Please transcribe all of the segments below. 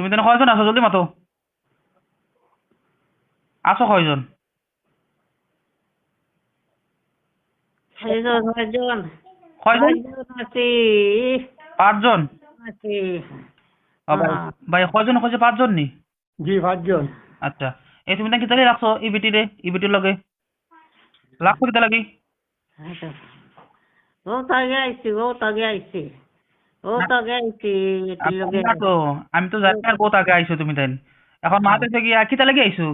তুমি তেনে কয়জন আছো জলদি মাতো আছো কয়জন ছয়জন কয়জন আছি পাঁচজন আছি ভাই কয়জন কইছে পাঁচজন নি জি 5 জন। আচ্ছা এই তুমি নাকি তাহলে রাখছো ইবিটির লগে রাখছো কিতা লাগি ও তাগে আইছি আমি তো জানি না কোথা আগে আইছো তুমি তাই এখন মাতে থেকে গিয়া কিতা লাগি আইছো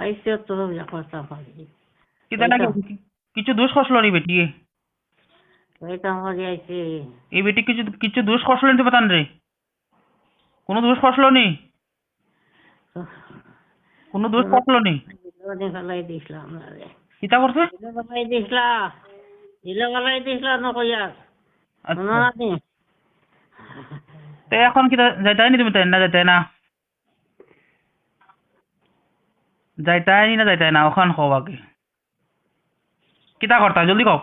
আইসি তো কথা পারি কিতা লাগি কিছু দোষ করছিল নি বেটি ওইটা হয়ে আইছি এই বেটি কিছু কিছু দোষ করছিল নি পাতান রে কোনো দোষ করছিল নি কোনো দোষ করছিল নি ফেলাই দিছিলাম রে কিতা করছে ফেলাই দিছিলাম নকইয়ার আচ্ছা তো এখন কিতা যাইতাই নি তুমি তাই না যাইতাই না যাইতাই না ওখান খাও আগে কিতা করতা জলদি কও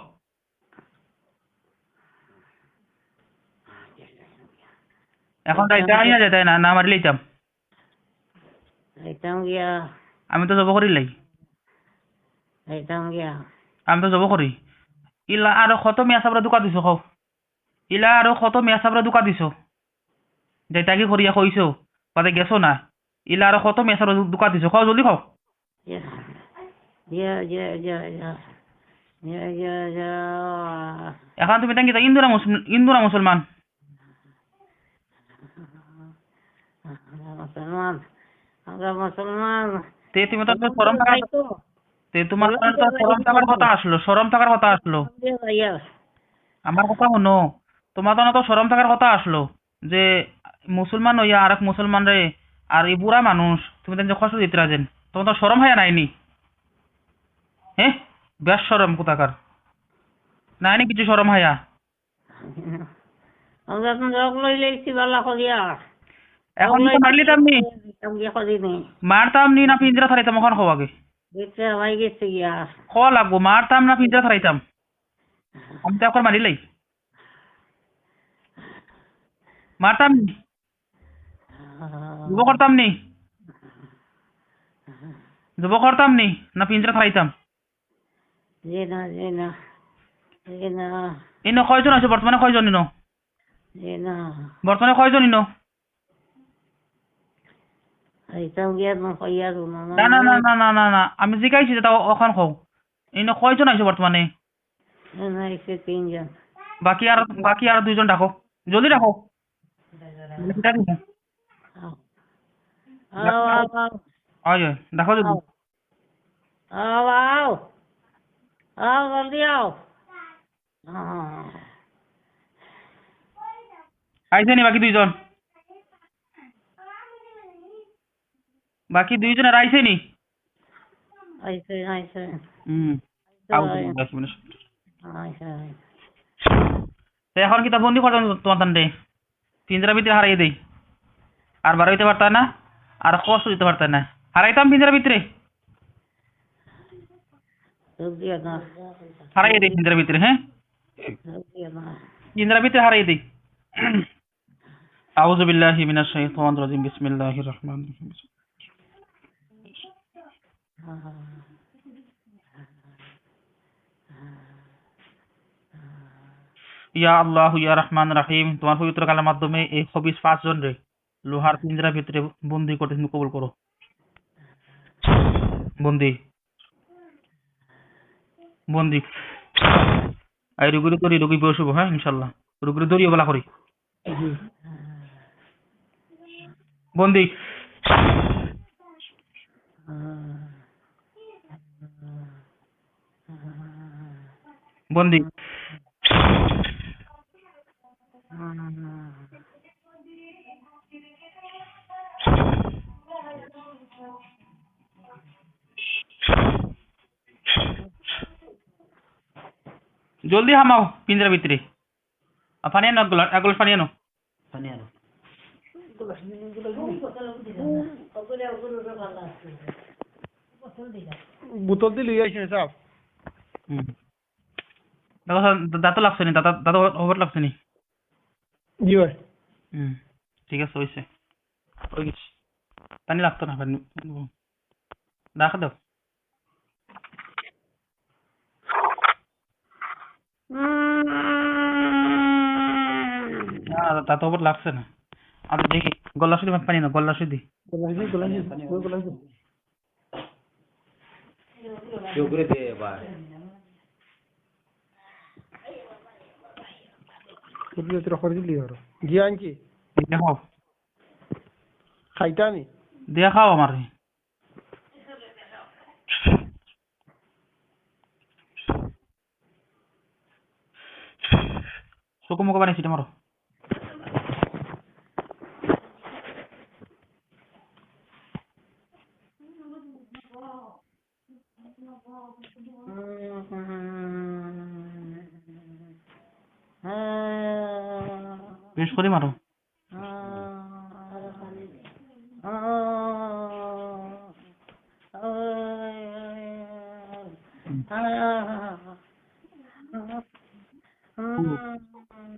এখন যাইতাই না না মারিলে যাইতাম আইতাম গিয়া আমি তো যাব করি লাই আইতাম গিয়া আমি তো যাব করি ইলা আৰু কত মিয়া সাবরা দোকা দিছো কও ইলা আৰু কত মিয়া সাবরা দোকা দিছো যাইতা কি করিয়া কইছো বাদে গেছো না ইলা আৰু কত মিয়া সাবরা দোকা দিছো কও জলদি কও এখন তুমি টাঙ্গি ইন্দুরা মুসলমান মুসলমান তে তুমি তো শরম থাকার তে তোমার তো শরম থাকার কথা আসলো আমার কথা শুনো তোমার তো শরম থাকার কথা আসলো যে মুসলমান হইয়া আর এক মুসলমান রে আর এই বুড়া মানুষ তুমি যে কষ্ট দিতে রাজেন তোমার তো শরম হায়া নাইনি হ্যাঁ বেশ শরম কোথাকার নাইনি কিছু শরম হায়া এখন তো মারলিতাম নি মারতাম নি না পিঞ্জরা থারাইতাম ওখান খাও আগে খাওয়া লাগবো মারতাম না পিঞ্জরা থারাইতাম আমি তো এখন মারিলাই মারতাম নি যুব করতাম নি না পিঞ্জরা থারাইতাম ইনো কয়জন আছে বর্তমানে কয়জন ইনো বর্তমানে কয়জন ইনো না না না না না না না আমি জিজ্ঞাইছি তাও ওখান খাও ইনো কয়জন আছে বর্তমানে বাকি আর দুইজন ডাকো জলদি ডাকো দেখো যদি আইছে নি বাকি দুইজনের আইছে নি এখন কি তা বন্দি করতাম তোমার তান্ডে পিঞ্জরা ভিতরে হারাই দেই আর বার হইতে পারতা না আর কষ্ট দিতে পারতা না হারাইতাম পিঞ্জরা ভিতরে হারাই দেই পিঞ্জরা ভিতরে হ্যাঁ পিঞ্জরা ভিতরে হারাই দেই আউযু বিল্লাহি মিনাশ শাইতানির রাজিম বিসমিল্লাহির রহমানির রহিম ইয়া আল্লাহ ইয়া রহমান রাহিম তোমার পবিত্র কালের মাধ্যমে এই খবিস 5 জন রে লোহার পিঞ্জরার ভিতরে বন্দি করতে তুমি কবুল করো বন্দি এই রুগী বসবো হ্যাঁ ইনশাল্লাহ রুগী ধরিয়ে বলা করি বন্দি বন্দি জলদি হামাও পিঞ্জরা ভিতরে পানি আনো এক গ্লাস পানি আনো বোতল দিয়ে লিয়ে আইছেন সাহেব দাদা লাগছে নি দাদা ওভার লাগছে নি জি ভাই ঠিক আছে হয়েছে হয়ে গেছে পানি লাগতো না পানি রাখা দাও না তা তো আবার লাগছে না আর দেখি গলা শুধু পানি না গলা শুধু গোলাজি গোলাজি গোলাজি যোগরে দে এবার তুই তোর করে দিলি আর জি আনছি দেখাও খাইতানি দেখাও আমার চকু মুখ বানিয়েছি তোমারও বেশ করে মারো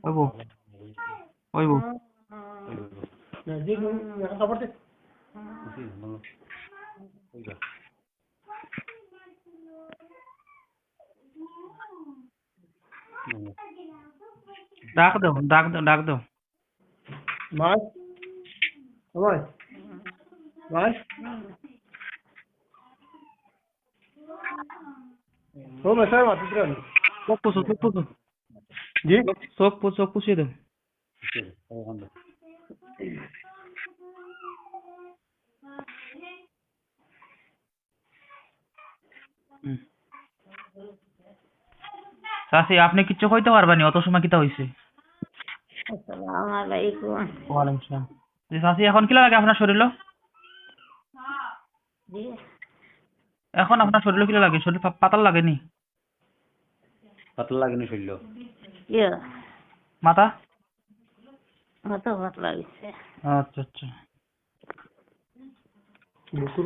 ওইবো ওইবো জি খবর দে ডাক দাও ডাক দাও ডাক দাও মাছ ওই মাছ ও মেসাই মাছ দিলেন চোখ পুষো চোখ পুষো জি চোখ পুষিয়ে দাও চাচি আপনি কিচ্ছু কইতে পারবেন অত সময় কিতা হইছে আসসালামু আলাইকুম ওয়ালাইকুম আসসালাম জি চাচি এখন কি লাগে আপনার শরীরে জি এখন আপনার শরীরে কি লাগে শরীর পাতাল লাগেনি পাতলা লাগেনি শরীর ইয়া মাথা মাথা ভাত লাগিছে আচ্ছা আচ্ছা বুকুর